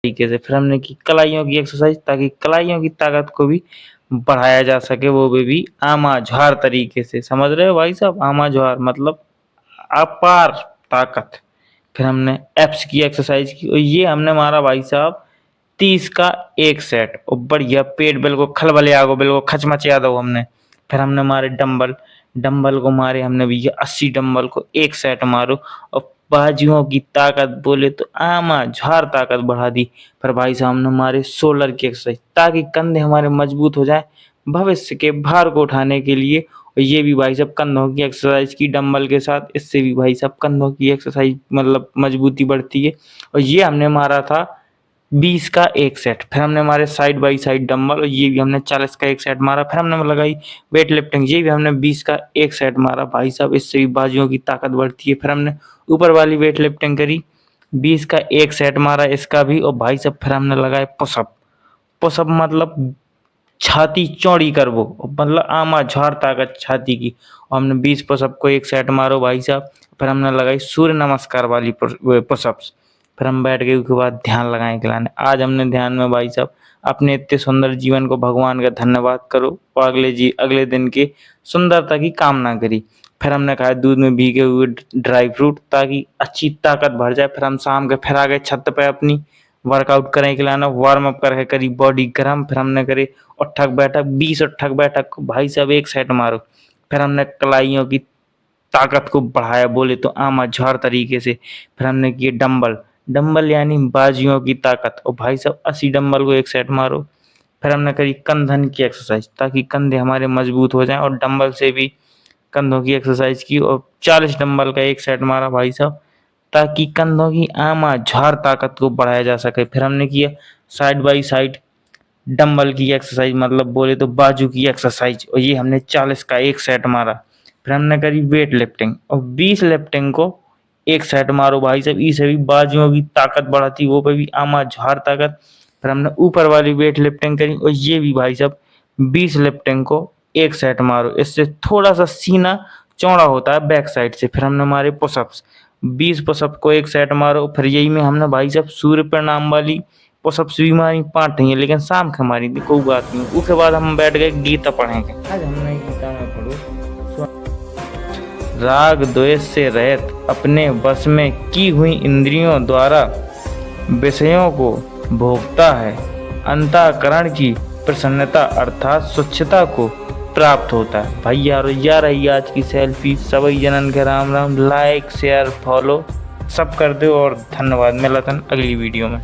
तरीके से। फिर हमने की कलाइयों की एक्सरसाइज, ताकि कलाइयों की ताकत को भी बढ़ाया जा सके, वो भी आमाझार तरीके से। समझ रहे हो भाई साहब? आमाझार मतलब अपार ताकत। फिर हमने एप्स की एक्सरसाइज की, और ये हमने मारा भाई साहब 30 का एक सेट, और बढ़िया पेट बिल्कुल खलबलिया गो, बिल्कुल खचमचिया दो हमने। फिर हमने मारे डंबल, डंबल को मारे हमने भैया 80 डंबल को एक सेट मारो, और बाजुओं की ताकत बोले तो आमाझार ताकत बढ़ा दी। फिर भाई साहब हमने मारे शोल्डर की एक्सरसाइज, ताकि कंधे हमारे मजबूत हो जाए भविष्य के भार को उठाने के लिए। और ये भी भाई साहब कंधों की एक्सरसाइज की डंबल के साथ, इससे भी भाई साहब कंधों की एक्सरसाइज मतलब मजबूती बढ़ती है। और ये हमने मारा था 20 का एक सेट। फिर हमने मारे साइड बाई साइड डंबल, और ये भी हमने 40 का एक सेट मारा। फिर हमने लगाई वेट लिफ्टिंग, ये भी हमने 20 का एक सेट मारा भाई साहब, इससे भी बाजुओं की ताकत बढ़ती है। फिर हमने ऊपर वाली वेट लिफ्टिंग करी, 20 का एक सेट मारा इसका भी। और भाई साहब फिर हमने लगाए पुशअप, पुशअप मतलब छाती चौड़ी कर वो, मतलब आमाझार ताकत छाती की। और हमने 20 पुशअप को एक सेट मारो भाई साहब। फिर हमने लगाई सूर्य नमस्कार वाली पुशअप्स। फिर हम बैठ गए, उसके बाद ध्यान लगाएं खिलाने। आज हमने ध्यान में भाई साहब अपने इतने सुंदर जीवन को भगवान का धन्यवाद करो, और अगले दिन के सुंदरता की कामना करी। फिर हमने खाया दूध में भीगे हुए ड्राई फ्रूट, ताकि अच्छी ताकत बढ़ जाए। फिर हम शाम के फिर आ गए छत पे अपनी वर्कआउट करें खिलाना, वार्म अप करके करी बॉडी गर्म। फिर हमने करे उठक बैठक, 20 उठक बैठक को भाई साहब एक सेट मारो। फिर हमने कलाइयों की ताकत को बढ़ाया बोले तो आमाझार तरीके से। फिर हमने किए डंबल, डंबल यानी बाजुओं की ताकत, और भाई साहब 80 डंबल को एक सेट मारो। फिर हमने करी कंधन की एक्सरसाइज, ताकि कंधे हमारे मजबूत हो जाएं, और डंबल से भी कंधों की एक्सरसाइज की, और 40 डंबल का एक सेट मारा भाई साहब, ताकि कंधों की आमाझार ताकत को बढ़ाया जा सके। फिर हमने किया साइड बाई साइड डंबल की एक्सरसाइज, मतलब बोले तो बाजू की एक्सरसाइज, और ये हमने 40 का एक सेट मारा। फिर हमने करी वेट लिफ्टिंग, और 20 लिफ्टिंग को एक सेट मारो भाई साहब, इससे भी बाजुओं की ताकत बढ़ाती, वो पे भी आमाझार ताकत। फिर हमने ऊपर वाली वेट लिफ्टिंग करी, और ये भी भाई साहब 20 लिफ्टिंग को एक सेट मारो, इससे थोड़ा सा सीना चौड़ा होता है बैक साइड से। फिर हमने मारे पुशअप्स, 20 पुशअप को एक सेट मारो। फिर यही में हमने भाई साहब सूर्य प्रणाम वाली पुशअप्स भी मारी, 5 नहीं है लेकिन शाम के मारी थी, कोई बात नहीं। उसके बाद हम बैठ गए गीता पढ़ेंगे। आज हमने गीता में पढ़ो, राग द्वेष से रहित अपने वश में की हुई इंद्रियों द्वारा विषयों को भोगता है, अंतःकरण की प्रसन्नता अर्थात स्वच्छता को प्राप्त होता है। भाई यार रही आज की सेल्फी। सभी जनन के Ram Ram, like share follow सब कर दो, और धन्यवाद। मिलता है अगली वीडियो में।